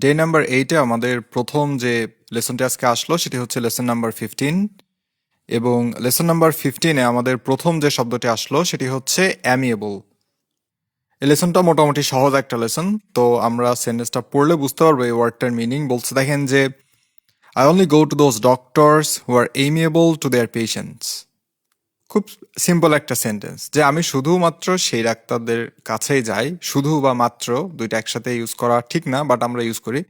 Day number 8-এ আমাদের প্রথম যে লেসনটি আজকে আসলো সেটি হচ্ছে লেসন নাম্বার 15। এবং লেসন নাম্বার 15-এ আমাদের প্রথম যে শব্দটি আসলো সেটি হচ্ছে অ্যামিয়েবল। এই লেসনটা মোটামুটি সহজ একটা লেসন, তো আমরা সেন্টেন্সটা পড়লে বুঝতে পারবো এই ওয়ার্ডটার মিনিং। বলছে দেখেন যে I only go to those doctors who are amiable to their patients. খুব সিম্পল একটা সেন্টেন্স, যে আমি শুধুমাত্র সেই ডাক্তারদের কাছেই যাই। শুধু বা মাত্র দুইটা একসাথে ইউজ করা ঠিক না, বাট আমরা ইউজ করি।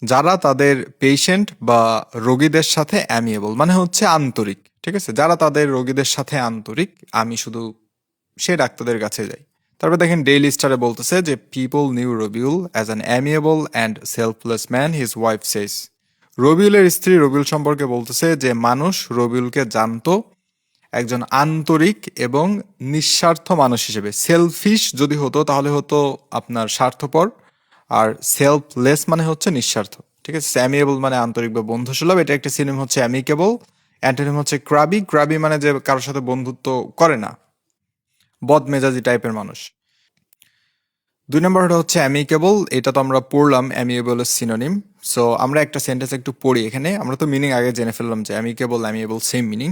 যারা তাদের পেশেন্ট বা রোগীদের সাথে অ্যামিয়েবল মানে হচ্ছে আন্তরিক, ঠিক আছে? যারা তাদের রোগীদের সাথে আন্তরিক, আমি শুধু সে ডাক্তারদের কাছে যাই। তারপর দেখেন ডেইলি স্টারে বলতেছে যে people knew Rabiul as an amiable and selfless man his wife says. রবিউলের স্ত্রী রবিউল সম্পর্কে বলতেছে যে মানুষ রবিউলকে জানতো একজন আন্তরিক এবং নিঃস্বার্থ মানুষ হিসেবে। সেলফিশ যদি হতো তাহলে হতো আপনার স্বার্থপর, আর সেলফলেস মানে হচ্ছে নিঃস্বার্থ, ঠিক আছে? অ্যামিয়েবল মানে আন্তরিক বা বন্ধুসুলভ। এটা একটা সিনোনিম হচ্ছে অ্যামিকেবল। অ্যান্টোনিম হচ্ছে ক্রাবি। ক্রাবি মানে যে কারোর সাথে বন্ধুত্ব করে না, বদমেজাজি টাইপের মানুষ। 2 নম্বরটা হচ্ছে অ্যামিকেবল। এটা তো আমরা পড়লাম অ্যামিয়েবলের সিনোনিম। সো আমরা একটা সেন্টেন্স একটু পড়ি এখানে। আমরা তো মিনিং আগে জেনে ফেললাম যে অ্যামিকেবল অ্যামিয়েবল সেম মিনিং।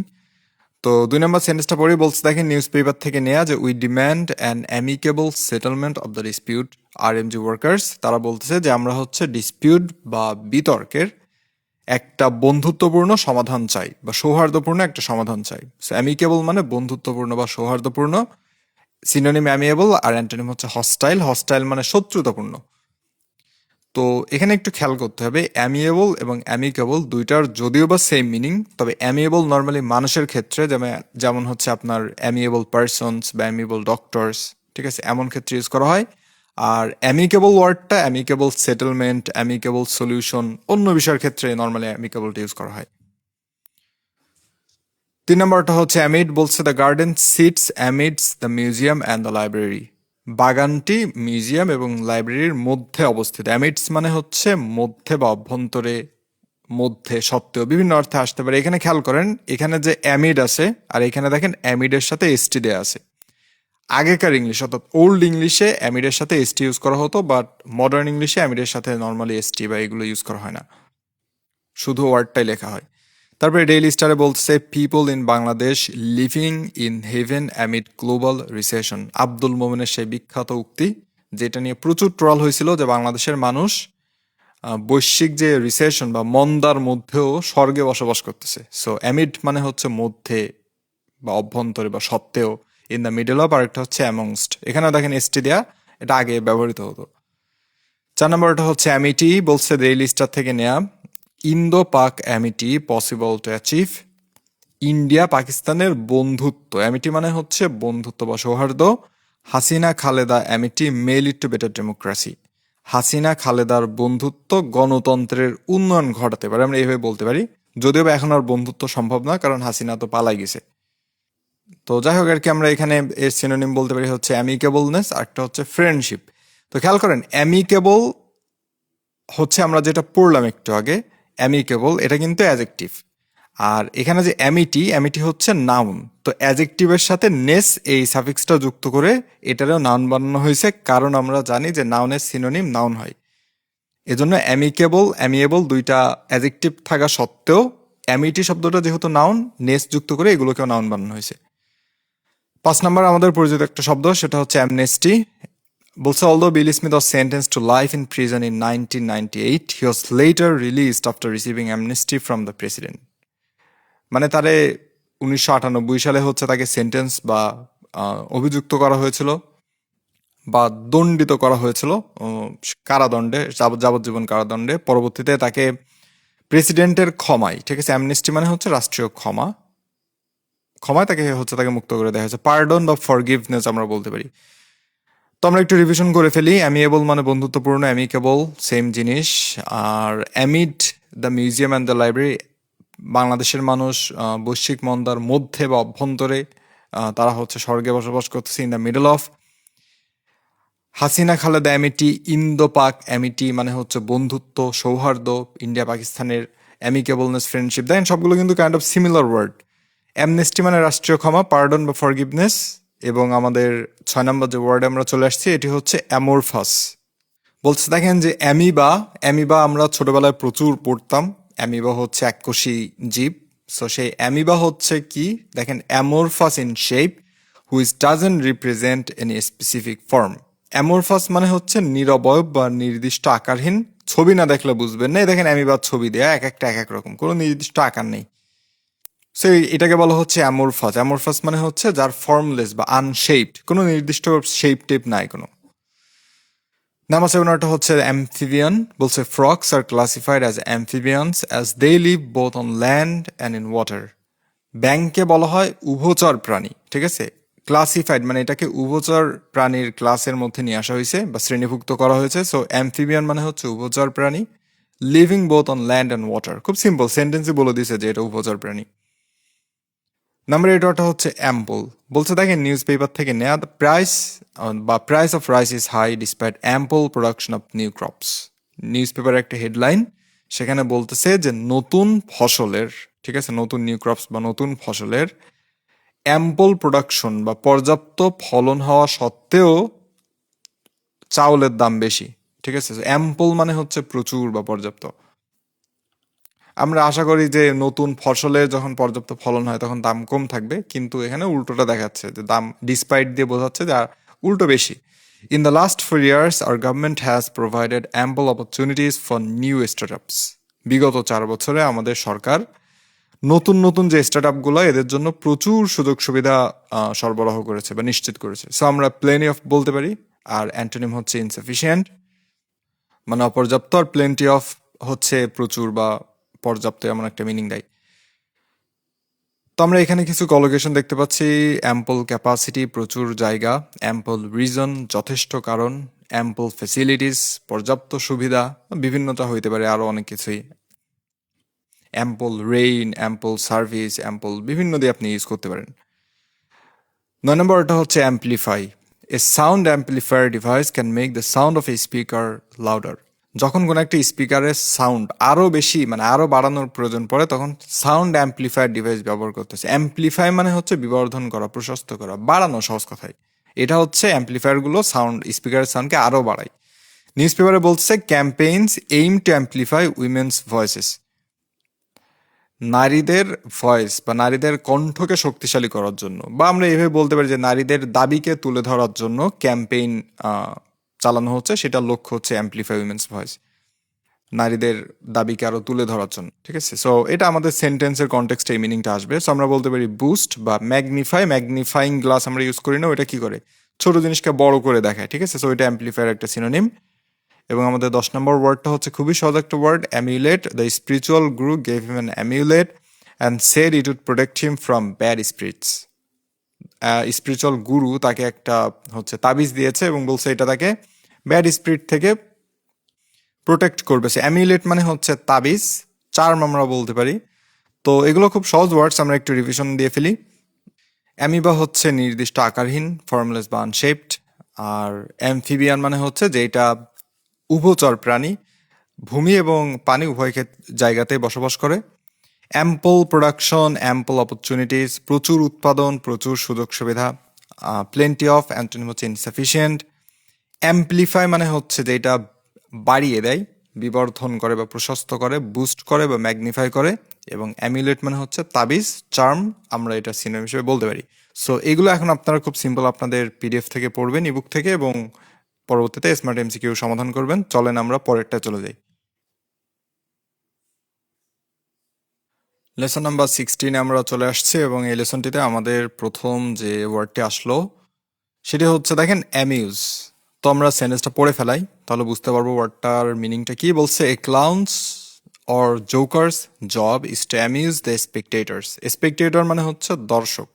তো 2 নম্বর সেন্টেন্সটা পড়ে বলছে দেখেন নিউজ পেপার থেকে নেয়া যে we demand an amicable settlement of the dispute RMG workers. তারা বলতেছে যে আমরা হচ্ছে ডিসপিউট বা বিতর্কের একটা বন্ধুত্বপূর্ণ সমাধান চাই বা সৌহার্দ্যপূর্ণ একটা সমাধান চাই। সো অ্যামিকেবল মানে বন্ধুত্বপূর্ণ বা সৌহার্দ্যপূর্ণ। সিনোনিম অ্যামিয়েবল, আর অ্যান্টোনিম হচ্ছে হস্টাইল। হস্টাইল মানে শত্রুতাপূর্ণ। তো এখানে একটু খেয়াল করতে হবে, অ্যামিয়েবল এবং অ্যামিকেবল দুইটার যদিও বা সেম মিনিং, তবে অ্যামিয়েবল নর্মালি মানুষের ক্ষেত্রে যেমন হচ্ছে আপনার অ্যামিয়েবল পার্সনস বা অ্যামিয়েবল ডক্টরস, ঠিক আছে, এমন ক্ষেত্রে ইউজ করা হয়। আর অ্যামিকেবল ওয়ার্ডটা অ্যামিকেবল সেটেলমেন্ট, অ্যামিকেবল সলিউশন, অন্য বিষয়ের ক্ষেত্রে নর্মালি অ্যামিকেবলটা ইউজ করা হয়। 3 নম্বরটা হচ্ছে অ্যামিড। বলছে the garden sits amidst the museum and the library. বাগানটি মিউজিয়াম এবং লাইব্রেরির মধ্যে অবস্থিত। অ্যামিডস মানে হচ্ছে মধ্যে বা অভ্যন্তরে, মধ্যে, সত্ত্বেও, বিভিন্ন অর্থে আসতে পারে। এখানে খেয়াল করেন, এখানে যে অ্যামিড আছে আর এখানে দেখেন অ্যামিডের সাথে এসটি দেয়া আছে। আগেকার ইংলিশ অর্থাৎ ওল্ড ইংলিশে অ্যামিডের সাথে এসটি ইউজ করা হতো, বাট মডার্ন ইংলিশে অ্যামিডের সাথে নর্মালি এসটি বা এগুলো ইউজ করা হয় না, শুধু ওয়ার্ডটাই লেখা হয়। তারপরে ডেইলি স্টারে বলছে people in Bangladesh living in heaven amid global recession. Abdul মোমেনের সেই বিখ্যাত উক্তি, যেটা নিয়ে প্রচুর ট্রল হয়েছিল, যে বাংলাদেশের মানুষ বৈশ্বিক যে রিসেশন বা মন্দার মধ্যেও স্বর্গে বসবাস করতেছে। সো অ্যামিড মানে হচ্ছে মধ্যে বা অভ্যন্তরে বা সত্ত্বেও, ইন দ্য মিডল অফ, আরেকটা হচ্ছে অ্যামংস্ট। এখানে দেখেন এসটি দেয়া, এটা আগে ব্যবহৃত হতো। 4 নম্বরটা হচ্ছে অ্যামিটি। বলছে ডেইলি স্টার থেকে নেয়া Indo Pak amity possible to achieve. India পাকিস্তানের বন্ধুত্ব, অ্যামিটি মানে হচ্ছে বন্ধুত্ব বা সৌহার্দ্য। Hasina Khaleda amity may lead to better democracy. Hasina খালেদার বন্ধুত্ব গণতন্ত্রের উন্নয়ন ঘটাতে পারে, আমরা এইভাবে বলতে পারি। যদিও বা এখন আর বন্ধুত্ব সম্ভব না, কারণ হাসিনা তো পালাই গেছে। তো যাই হোক আর কি, আমরা এখানে এর সিনোনিম বলতে পারি হচ্ছে অ্যামিকেবলনেস, আর একটা হচ্ছে ফ্রেন্ডশিপ। তো খেয়াল করেন অ্যামিকেবল হচ্ছে আমরা যেটা পড়লাম একটু আগে, অ্যামিকেবল এটা কিন্তু অ্যাজেক্টিভ। আর এখানে যে অ্যামিটি, অ্যামিটি হচ্ছে নাউন। তো অ্যাজেক্টিভের সাথে নেস এই সাফিক্সটা যুক্ত করে এটারও নাউন বানানো হয়েছে, কারণ আমরা জানি যে নাউনের সিনোনিম নাউন হয়। এজন্য অ্যামিকেবল অ্যামিয়েবল দুইটা অ্যাজেক্টিভ থাকা সত্ত্বেও অ্যামিটি শব্দটা যেহেতু নাউন, নেস যুক্ত করে এগুলোকেও নাউন বানানো হয়েছে। 5 নম্বর আমাদের পরিচিত একটা শব্দ, সেটা হচ্ছে অ্যামনেস্টি। বলছে although Bill Smith was sentenced to life in prison in 1998, he was later released after receiving amnesty from the president. মানে তারে 1998 সালে হচ্ছে তাকে সেন্টেন্স বা অভিযুক্ত করা হয়েছিল বা দণ্ডিত করা হয়েছিল কারাদণ্ডে, যাবজ্জীবন কারাদণ্ডে। পরবর্তীতে তাকে প্রেসিডেন্টের ক্ষমায়, ঠিক আছে, অ্যামনেস্টি মানে হচ্ছে রাষ্ট্রীয় ক্ষমা, ক্ষমায় তাকে মুক্ত করে দেওয়া হয়েছে। পার্ডন বা ফরগিভনেস আমরা বলতে পারি। তো আমরা একটু রিভিশন করে ফেলি। অ্যামিয়েবল মানে বন্ধুত্বপূর্ণ, অ্যামিকেবল সেম জিনিস। আর amid the museum and the library, বাংলাদেশের মানুষ বৈশ্বিক মন্দার মধ্যে বা অভ্যন্তরে, তারা হচ্ছে স্বর্গে বসবাস করতেছে, in the middle of. Hasina Khaleda Amity, Indo Pak Amity মানে হচ্ছে বন্ধুত্ব, সৌহার্দ্য। ইন্ডিয়া পাকিস্তানের অ্যামিকেবলনেস, ফ্রেন্ডশিপ। দেখেন সবগুলো কিন্তু kind of similar word. Amnesty মানে রাষ্ট্রীয় ক্ষমা, পার্ডন বা ফরগিভনেস। এবং আমাদের 6 নম্বর যে ওয়ার্ডে আমরা চলে আসছি, এটি হচ্ছে অ্যামোরফাস। বলছে দেখেন যে অ্যামিবা, অ্যামিবা আমরা ছোটবেলায় প্রচুর পড়তাম। অ্যামিবা হচ্ছে এককোষী জীব। সো সেই অ্যামিবা হচ্ছে কি, দেখেন amorphous in shape which doesn't represent any specific form. Amorphous মানে হচ্ছে নিরবয়ব বা নির্দিষ্ট আকারহীন। ছবি না দেখলে বুঝবেন না, এই দেখেন অ্যামিবার ছবি দেয়া, এক একটা এক এক রকম, কোনো নির্দিষ্ট আকার নেই। সো এটাকে বলা হচ্ছে অ্যামোরফাস। অ্যামোরফাস মানে হচ্ছে যার ফর্মলেস বা আনশেপড, কোনো নির্দিষ্ট শেপ টেপ নাই কোনো। নাম্বার 7 হচ্ছে অ্যাম্ফিবিয়ান। বলছে frogs are classified as amphibians as they live both on land and in water. ব্যাংকে বলা হয় উভচর প্রাণী, ঠিক আছে। ক্লাসিফাইড মানে এটাকে উভচর প্রাণীর ক্লাসের মধ্যে নিয়ে আসা হয়েছে বা শ্রেণীভুক্ত করা হয়েছে। সো অ্যাম্ফিবিয়ান মানে হচ্ছে উভচর প্রাণী, living both on land and water. খুব সিম্পল সেন্টেন্সে বলে দিছে যে এটা উভচর প্রাণী। নাম্বার 8 হচ্ছে অ্যাম্পল। বলছে দেখেন নিউজ পেপার থেকে নেয়া, দ্য প্রাইস বা price of rice is high despite ample production of new crops. News পেপারের একটা হেডলাইন, সেখানে বলতেছে যে নতুন ফসলের, ঠিক আছে, নতুন নিউ ক্রপস বা নতুন ফসলের অ্যাম্পল প্রোডাকশন বা পর্যাপ্ত ফলন হওয়া সত্ত্বেও চাউলের দাম বেশি, ঠিক আছে। অ্যাম্পল মানে হচ্ছে প্রচুর বা পর্যাপ্ত। আমরা আশা করি যে নতুন ফসলের যখন পর্যাপ্ত ফলন হয় তখন দাম কম থাকবে, কিন্তু এখানে উল্টোটা দেখাচ্ছে যে দাম ডিসপাইট দিয়ে বোঝাচ্ছে যে উল্টো বেশি। In the last 4 years our government has provided ample opportunities for new startups. বিগত 4 বছরে আমাদের সরকার নতুন নতুন যে স্টার্টআপগুলো এদের জন্য প্রচুর সুযোগ সুবিধা সরবরাহ করেছে বা নিশ্চিত করেছে। সো আমরা প্লেনি অফ বলতে পারি। আর অ্যান্টোনিম হচ্ছে ইনসাফিসিয়েন্ট, মানে অপর্যাপ্ত। আর প্লেন্টি অফ হচ্ছে প্রচুর বা পর্যাপ্ত, এমন একটা মিনিং দেয়। তো আমরা এখানে কিছু কলোকেশন দেখতে পাচ্ছি। অ্যাম্পল ক্যাপাসিটি প্রচুর জায়গা, অ্যাম্পল রিজন যথেষ্ট কারণ, অ্যাম্পল ফ্যাসিলিটিস পর্যাপ্ত সুবিধা, বিভিন্নতা হইতে পারে আরো অনেক কিছুই। Ample rain, ample service, ample বিভিন্ন দিয়ে আপনি ইউজ করতে পারেন। 9 নম্বরটা হচ্ছে amplify. A sound amplifier device can make the sound of A speaker louder. যখন কোনো একটা স্পিকারের সাউন্ড আরো বেশি মানে আরো বাড়ানোর প্রয়োজন পড়ে তখন সাউন্ড অ্যাম্পলিফায়ার ডিভাইস ব্যবহার করতেছে। অ্যাম্পলিফাই মানে হচ্ছে বিবর্ধন করা, প্রশস্ত করা, বাড়ানো, সহজ কথায়। এটা হচ্ছে অ্যাম্পলিফায়ার গুলো সাউন্ড, স্পিকারের সাউন্ডকে আরো বাড়ায়। নিউজ পেপারে বলছে campaigns aim to amplify women's voices. নারীদের ভয়েস বা নারীদের কণ্ঠকে শক্তিশালী করার জন্য, বা আমরা এভাবে বলতে পারি যে নারীদের দাবিকে তুলে ধরার জন্য ক্যাম্পেইন চালানো হচ্ছে, সেটার লক্ষ্য হচ্ছে অ্যাম্পলিফাই উইমেন্স ভয়েস, নারীদের দাবিকে আরো তুলে ধরার জন্য, ঠিক আছে। সো এটা আমাদের সেন্টেন্সের কনটেক্সটে এই মিনিংটা আসবে। সো আমরা বলতে পারি বুস্ট বা ম্যাগনিফাই। ম্যাগনিফাইং গ্লাস আমরা ইউজ করি না, ওটা কি করে, ছোট জিনিসকে বড় করে দেখায়, ঠিক আছে। সো এটা অ্যাম্পলিফায়ার একটা সিনোনিম। এবং আমাদের 10 নম্বর ওয়ার্ডটা হচ্ছে খুবই সহজ একটা word, amulet. The spiritual guru gave him an amulet and said it would protect him from bad spirits. Spiritual guru তাকে একটা হচ্ছে তাবিজ দিয়েছে এবং বলছে এটা তাকে ব্যাড স্পিরিট থেকে প্রোটেক্ট করবে। সে অ্যামিউলেট মানে হচ্ছে তাবিজ, চার্ম আমরা বলতে পারি। তো এগুলো খুব সহজ ওয়ার্ডস, আমরা একটু রিভিশন দিয়ে ফেলি। অ্যামিবা হচ্ছে নির্দিষ্ট আকারহীন, ফর্মলেস বা আনশেপড। আর অ্যামফিবিয়ান মানে হচ্ছে যে এটা উভচর প্রাণী, ভূমি এবং পানি উভয় জায়গাতে বসবাস করে। অ্যাম্পল প্রোডাকশন, অ্যাম্পল অপরচুনিটিস, প্রচুর উৎপাদন, প্রচুর সুযোগ সুবিধা। প্লেন্টি অফ, অ্যান্টোনিম হচ্ছে ইনসাফিসিয়েন্ট। অ্যাম্পলিফাই মানে হচ্ছে যে এটা বাড়িয়ে দেয়, বিবর্ধন করে বা প্রশস্ত করে, বুস্ট করে বা ম্যাগনিফাই করে। এবং অ্যামিউলেট মানে হচ্ছে তাবিজ, চার্ম, আমরা এটা সিনোনিম হিসেবে বলতে পারি। সো এগুলো এখন আপনারা খুব সিম্পল আপনাদের পিডিএফ থেকে পড়বেন, ইবুক থেকে, এবং পরবর্তীতে স্মার্ট এমসিকিউ সমাধান করবেন। চলেন আমরা পরেরটা চলে যাই। লেসন নাম্বার 16 আমরা চলে আসছি এবং এই লেসনটিতে আমাদের প্রথম যে ওয়ার্ডটি আসলো সেটি হচ্ছে দেখেন অ্যামিউজ। তো আমরা সেন্টেন্সটা পড়ে ফেলাই, তাহলে বুঝতে পারবো ওয়ার্ডটার মিনিংটা কি। বলছে a clowns or jokers job is to amuse the spectators. Spectator মানে হচ্ছে দর্শক।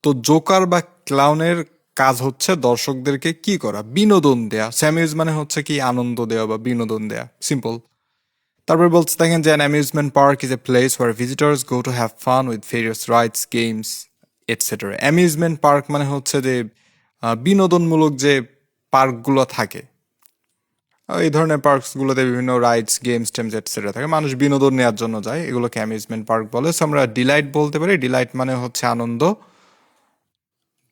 তো জোকার বা ক্লাউনের কাজ হচ্ছে দর্শকদেরকে কি করা, বিনোদন দেয়া। অ্যামিউজ মানে হচ্ছে কি আনন্দ দেওয়া বা বিনোদন দেয়া, সিম্পল। তারপর বলতে থাকেন যে an amusement park is a place where visitors go to have fun with various rides, games etcetera. Amusement park মানে হচ্ছে যে বিনোদনমূলক যে পার্কগুলো থাকে, এই ধরনের পার্কসগুলোতে বিভিন্ন রাইডস, গেমস টেমস এটসেট্রা থাকে, মানুষ বিনোদন নেওয়ার জন্য যায়, এগুলোকে অ্যামিউজমেন্ট পার্ক বলে। সো আমরা ডিলাইট বলতে পারি। ডিলাইট মানে হচ্ছে আনন্দ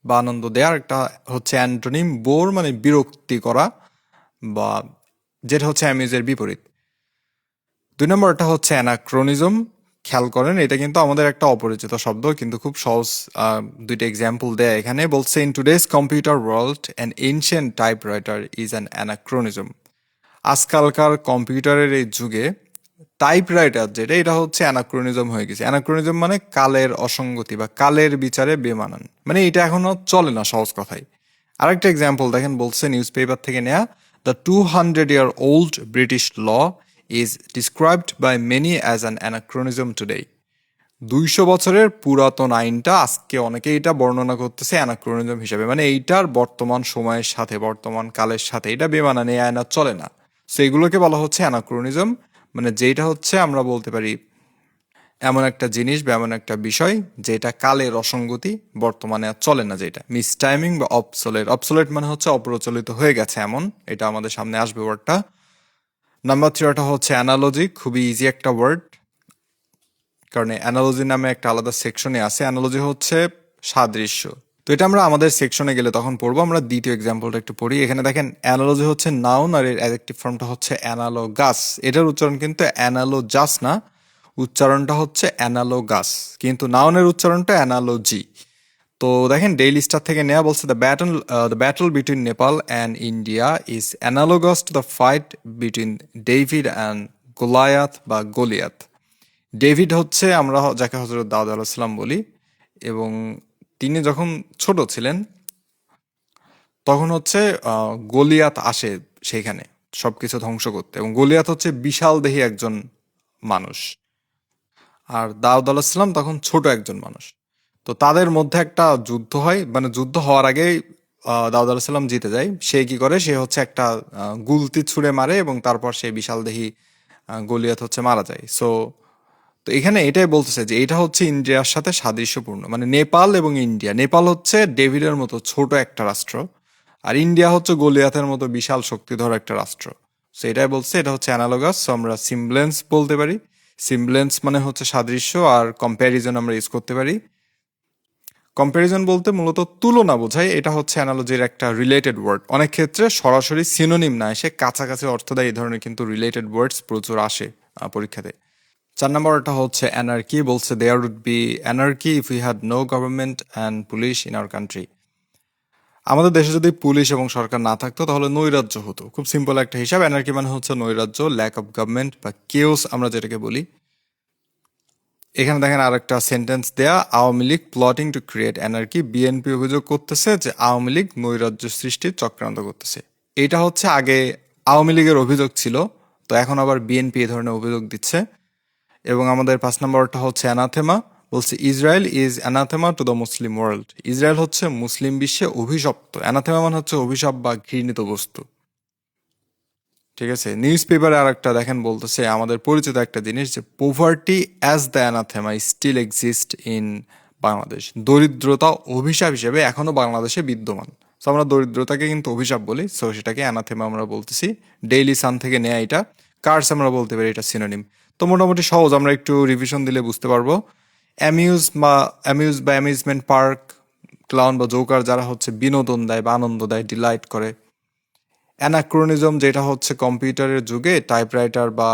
বা আনন্দ দেওয়ার একটা হচ্ছে অ্যান্টোনিম। বোর মানে বিরক্তি করা বা যেটা হচ্ছে অ্যামিউজের বিপরীত। 2 নম্বরটা হচ্ছে অ্যানাক্রোনিজম। খেয়াল করেন, এটা কিন্তু আমাদের একটা অপরিচিত শব্দ, কিন্তু খুব সহজ দুইটা এক্সাম্পল দেয় এখানে। বলছে in today's computer world an ancient typewriter is an anachronism. আজকালকার কম্পিউটারের এই যুগে টাইপরাইটার যেটা, এটা হচ্ছে অ্যানাক্রোনিজম হয়ে গেছে। অ্যানাক্রোনিজম মানে কালের অসঙ্গতি বা কালের বিচারে বেমানান, মানে এটা এখনো চলে না সহজ কথায়। আরেকটা এক্সাম্পল দেখেন, বলছে নিউজ পেপার থেকে নেয়া, the 200-year-old British law is described by many as an anachronism today. 200 বছরের পুরাতন আইনটা আজকে অনেকে এটা বর্ণনা করতেছে অ্যানাক্রোনিজম হিসেবে, মানে এইটার বর্তমান সময়ের সাথে বর্তমান কালের সাথে এটা বেমানান, এই আইন আর চলে না। সো এগুলোকে বলা হচ্ছে অ্যানাক্রোনিজম, মানে যেটা হচ্ছে আমরা বলতে পারি এমন একটা জিনিস বা এমন একটা বিষয় যেটা কালের অসঙ্গতি, বর্তমানে আর চলে না, যেটা মিস টাইমিং বা অবসোলেট। অবসোলেট মানে হচ্ছে অপ্রচলিত হয়ে গেছে এমন, এটা আমাদের সামনে আসবে ওয়ার্ডটা। নাম্বার 3টা হচ্ছে অ্যানালজি, খুবই ইজি একটা ওয়ার্ড, কারণ অ্যানালজি নামে একটা আলাদা সেকশনে আছে। অ্যানালজি হচ্ছে সাদৃশ্য। তো এটা আমরা আমাদের সেকশনে গেলে তখন পড়বো। আমরা দ্বিতীয় এক্সাম্পলটা একটু পড়ি। এখানে দেখেন অ্যানালজি হচ্ছে নাউন আর এর অ্যাডজেক্টিভ ফর্মটা হচ্ছে অ্যানালোগাস। এটার উচ্চারণ কিন্তু অ্যানালোজাস না, উচ্চারণটা হচ্ছে অ্যানালোগাস, কিন্তু নাউনের উচ্চারণটা অ্যানালজি। তো দেখেন ডেইলি স্টার থেকে নেওয়া, বলছে the battle between Nepal and India is analogous to the fight between David and Goliath বা গলিয়াত। ডেভিড হচ্ছে আমরা যাকে হযরত দাউদ আলাইহিস সালাম বলি, এবং তিনি যখন ছোট ছিলেন তখন হচ্ছে গলিয়াত আসে সেইখানে সবকিছু ধ্বংস করতে, এবং গলিয়াত হচ্ছে বিশাল দেহী একজন মানুষ, আর দাউদ আলাইহিস সালাম তখন ছোট একজন মানুষ। তো তাদের মধ্যে একটা যুদ্ধ হয়, মানে যুদ্ধ হওয়ার আগেই দাউদ আলাইহিস সালাম জিতে যায়। সে কি করে, সে হচ্ছে একটা গুলতি ছুঁড়ে মারে এবং তারপর সে বিশাল দেহী গলিয়াত হচ্ছে মারা যায়। তো এখানে এটাই বলতেছে যে এটা হচ্ছে ইন্ডিয়ার সাথে সাদৃশ্যপূর্ণ, মানে নেপাল এবং ইন্ডিয়া। নেপাল হচ্ছে ডেভিডের মতো ছোট একটা রাষ্ট্র, আর ইন্ডিয়া হচ্ছে গলিয়াতের মতো বিশাল শক্তিধর একটা রাষ্ট্র। সো এটাই বলছে এটা হচ্ছে অ্যানালগাস। সো আমরা সিমব্লেন্স বলতে পারি। সিমব্লেন্স মানে হচ্ছে সাদৃশ্য, আর কম্প্যারিজন আমরা ইউজ করতে পারি। কম্প্যারিজন বলতে মূলত তুলনা বোঝায়, এটা হচ্ছে অ্যানালজির একটা রিলেটেড ওয়ার্ড। অনেক ক্ষেত্রে সরাসরি সিনোনিম না এসে কাছাকাছি অর্থ দেয়, এই ধরনের কিন্তু রিলেটেড ওয়ার্ডস প্রচুর আসে পরীক্ষাতে। 4 নম্বরটা হচ্ছে অ্যানার্কি। বলছে there would be anarchy if we had no government and police in our country. আমাদের দেশে যদি পুলিশ এবং সরকার না থাকতো তাহলে নৈরাজ্য হতো। খুব সিম্পল একটা হিসাব, অ্যানার্কি মানে হচ্ছে নৈরাজ্য, ল্যাক অফ গভর্নমেন্ট বা কেওস আমরা যেটাকে বলি। এখানে দেখেন আরেকটা সেন্টেন্স দেয়া, Awami League plotting to create anarchy. BNP অভিযোগ করতেছে যে আওয়ামী লীগ নৈরাজ্য সৃষ্টির চক্রান্ত করতেছে। এটা হচ্ছে আগে আওয়ামী লীগের অভিযোগ ছিল, তো এখন আবার বিএনপি এই ধরনের অভিযোগ দিচ্ছে। এবং আমাদের 5 নম্বরটা হচ্ছে অ্যানাথেমা। বলছে Israel is অ্যানাথেমা to the Muslim world. Israel হচ্ছে মুসলিম বিশ্বে অভিশপ্ত। অ্যানাথেমা মানে হচ্ছে অভিশাপ বা ঘৃণিত বস্তু। ঠিক আছে, নিউজ পেপারে আর একটা দেখেন বলতেছে আমাদের পরিচিত একটা জিনিস, যে poverty as the anathema still exist in Bangladesh. দরিদ্রতা অভিশাপ হিসেবে এখনো বাংলাদেশে বিদ্যমান। সো আমরা দরিদ্রতাকে কিন্তু অভিশাপ বলি, সো সেটাকে অ্যানাথেমা আমরা বলতেছি। ডেইলি সান থেকে নেয়া এটা। কার্স আমরা বলতে পারি এটা সিনোনিম। তো মোটামুটি সহজ, আমরা একটু রিভিশন দিলে বুঝতে পারবো। অ্যামিউজ বা অ্যামিউজমেন্ট পার্ক, ক্লাউন বা জোকার যারা হচ্ছে বিনোদন দেয় বা আনন্দ দেয়, ডিলাইট করে। অ্যানাক্রোনিজম যেটা হচ্ছে কম্পিউটারের যুগে টাইপরাইটার বা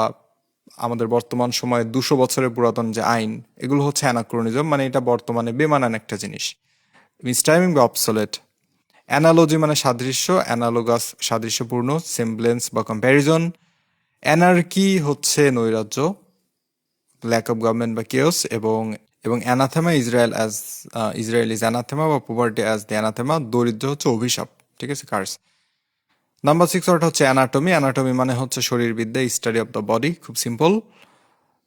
আমাদের বর্তমান সময়ে 200 বছরের পুরাতন যে আইন, এগুলো হচ্ছে অ্যানাক্রোনিজম, মানে এটা বর্তমানে বেমানান একটা জিনিস। মিসটাইমিং বা অবসোলেট। অ্যানালজি মানে সাদৃশ্য, অ্যানালোগাস সাদৃশ্যপূর্ণ, সেমব্লেন্স বা কম্প্যারিজন। অ্যানার্কি হচ্ছে নৈরাজ্য, ল্যাক অফ গভর্নমেন্ট বা কেওস, এবং এবং অ্যানাথেমা ইসরায়েল ইজ অ্যানাথেমা বা পোভার্টি অ্যাজ দ্য অ্যানাথেমা, দরিদ্র হচ্ছে অভিশাপ। ঠিক আছে, কার্স। নাম্বার 6 ওটা হচ্ছে অ্যানাটমি। অ্যানাটমি মানে হচ্ছে শরীরবিদ্যা, স্টাডি অফ দ্য বডি, খুব সিম্পল।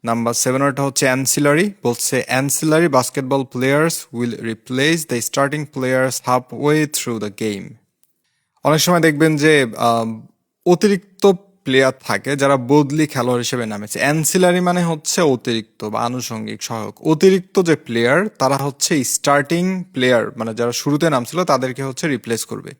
নাম্বার 7 ওটা হচ্ছে অ্যানসিলারি। বলছে ancillary basketball players will replace the starting players half way through the game. অনেক সময় দেখবেন যে অতিরিক্ত প্লেয়ার থাকে যারা বদলি খেলোয়াড় হিসেবে নামেছে। অ্যানসিলারি মানে হচ্ছে অতিরিক্ত বা আনুষঙ্গিক সহায়ক। অতিরিক্ত যে প্লেয়ার তারা হচ্ছে স্টার্টিং প্লেয়ার, মানে যারা শুরুতে নামছিল তাদেরকে হচ্ছে রিপ্লেস করবে।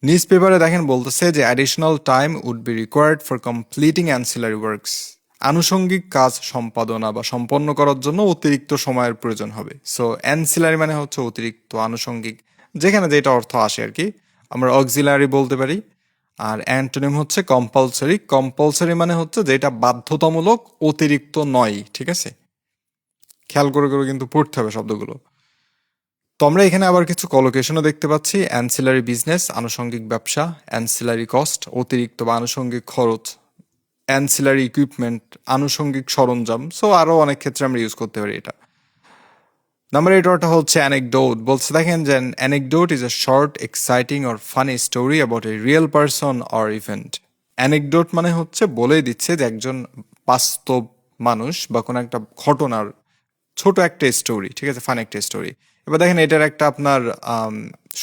নিউজ পেপারে দেখেন বলতেছে যে additional time would be required for completing ancillary works. আনুষঙ্গিক কাজ সম্পাদনা বা সম্পন্ন করার জন্য অতিরিক্ত সময়ের প্রয়োজন হবে। সো অ্যানসিলারি মানে হচ্ছে অতিরিক্ত, আনুষঙ্গিক, যেখানে যেটা অর্থ আসে আর কি। আমরা অক্সিলারি বলতে পারি। আর অ্যান্টোনিম হচ্ছে কম্পালসরি। কম্পালসরি মানে হচ্ছে যেটা বাধ্যতামূলক, অতিরিক্ত নয়, ঠিক আছে? খেয়াল করে করে কিন্তু পড়তে হবে শব্দগুলো। তো আমরা এখানে আবার কিছু কলোকেশনও দেখতে পাচ্ছি। অ্যান্সিলারি বিজনেস, আনুষঙ্গিক ব্যবসা। অ্যান্সিলারি কস্ট, অতিরিক্ত বা আনুষঙ্গিক খরচ। অ্যান্সিলারি ইকুইপমেন্ট, আনুষঙ্গিক সরঞ্জাম। সো আরও অনেক ক্ষেত্রে আমরা ইউজ করতে পারি এটা। নাম্বার 8 হচ্ছে অ্যানেকডোট। বলছে দেখেন যে anecdote is a short exciting or funny story about a real person or event. Anecdote মানে হচ্ছে বলে দিচ্ছে যে একজন বাস্তব মানুষ বা কোনো একটা ঘটনার ছোট একটা স্টোরি, ঠিক আছে, ফান একটা স্টোরি। এবার দেখেন এটার একটা আপনার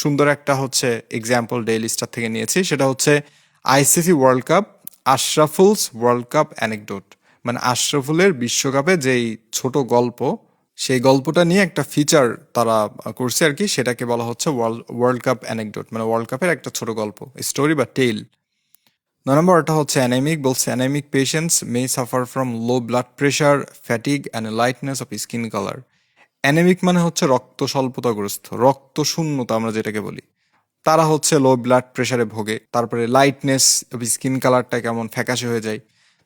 সুন্দর একটা হচ্ছে এক্সাম্পল ডেইলি স্টার থেকে নিয়েছি। সেটা হচ্ছে ICC world cup, Ashraful's world cup anecdote. মানে আশরাফুলের বিশ্বকাপে যেই ছোট গল্প, সেই গল্পটা নিয়ে একটা ফিচার তারা করছে আর কি, সেটাকে বলা হচ্ছে ওয়ার্ল্ড কাপ অ্যানেকডোট, মানে ওয়ার্ল্ড কাপের একটা ছোট গল্প, স্টোরি বা টেল। 9 নম্বরটা হচ্ছে অ্যানেমিক। বলছে anaemic patients may suffer from low blood pressure, fatigue and lightness of skin colour. Anaemic মানে হচ্ছে রক্ত স্বল্পতাগ্রস্ত, রক্ত শূন্যতা আমরা যেটাকে বলি। তারা হচ্ছে লো ব্লাড প্রেশারে ভোগে, তারপরে লাইটনেস, স্কিন কালারটা কেমন ফ্যাকাশে হয়ে যায়।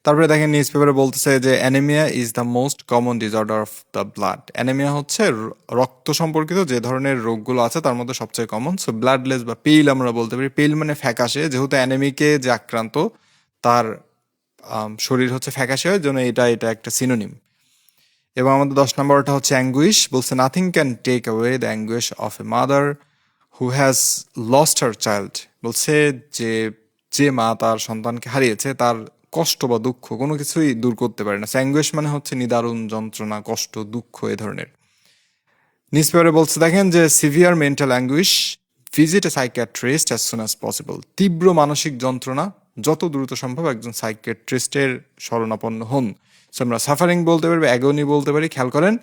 তারপরে দেখেন নিউজ পেপারে বলতেছে যে anaemia is the most common disorder of the blood. Anaemia হচ্ছে রক্ত সম্পর্কিত যে ধরনের রোগগুলো আছে তার মধ্যে সবচেয়ে কমন। সো ব্লাডলেস বা পেইল আমরা বলতে পারি। পেইল মানে ফ্যাকাশে, যেহেতু অ্যানিমিকে যে আক্রান্ত তার শরীর হচ্ছে ফ্যাকাশে হয়, জন্য এটা এটা একটা সিনোনিম। এবং আমাদের 10 নম্বরটা হচ্ছে অ্যাঙ্গুইশ। বলছে nothing can take away the anguish of a mother who has lost her child. বলছে যে যে মা তার সন্তানকে হারিয়েছে তার কষ্ট বা দুঃখ কোনো কিছুই দূর করতে পারে না। অ্যাঙ্গুইশ মানে হচ্ছে নিদারুণ যন্ত্রণা, কষ্ট, দুঃখ এ ধরনের। নিউজ পেপারে বলছে দেখেন যে severe mental anguish, visit a psychiatrist as soon as possible. তীব্র মানসিক যন্ত্রণা, যত দ্রুত সম্ভব একজন সাইকিয়াট্রিস্টের শরণাপন্ন হন। সো আমরা সাফারিং বলতে পারি বা অ্যাগোনি বলতে পারি। খেয়াল করেন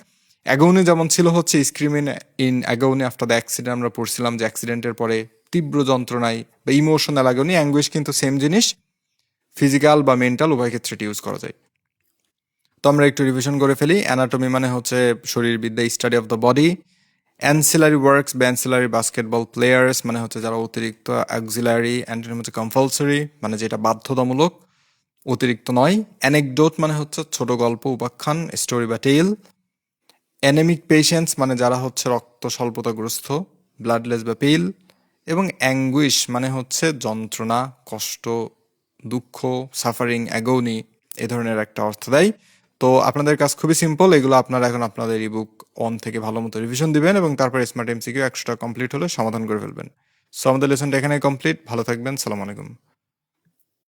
অ্যাগোনি যেমন ছিল হচ্ছে screaming in agony after the accident, আমরা পড়ছিলাম যে অ্যাক্সিডেন্টের পরে তীব্র যন্ত্রণায় বা ইমোশনাল অ্যাগোনি। অ্যাঙ্গুইশ কিন্তু সেম জিনিস, ফিজিক্যাল বা মেন্টাল উভয় ক্ষেত্রে এটি ইউজ করা যায়। তো আমরা একটু রিভিশন করে ফেলি। অ্যানাটমি মানে হচ্ছে শরীরবিদ্যা, study of the body. Ancillary works বা অ্যান্সিলারি বাস্কেটবল প্লেয়ার্স মানে হচ্ছে যারা অতিরিক্ত। অ্যাক্সিলারি অ্যান্টোনিম হচ্ছে কম্পালসরি, মানে যেটা বাধ্যতামূলক, অতিরিক্ত নয়। অ্যানেকডোট মানে হচ্ছে ছোট গল্প, উপাখ্যান, স্টোরি বা টেল। অ্যানেমিক পেশেন্টস মানে যারা হচ্ছে রক্ত স্বল্পতাগ্রস্ত, ব্লাডলেস বা পেইল। এবং অ্যাঙ্গুইশ মানে হচ্ছে যন্ত্রণা, কষ্ট, দুঃখ, সাফারিং, অ্যাগোনি এ ধরনের একটা অর্থ দেয়। তো আপনাদের কাজ খুবই সিম্পল, এগুলো আপনারা এখন আপনাদের ইবুক অন থেকে ভালো মতো রিভিশন দিবেন এবং তারপর স্মার্ট এমসিকিউ 100টা কমপ্লিট হলে সমাধান করে ফেলবেন। সো আমাদের লেসনটা এখানে কমপ্লিট। ভালো থাকবেন, সালাম আলাইকুম।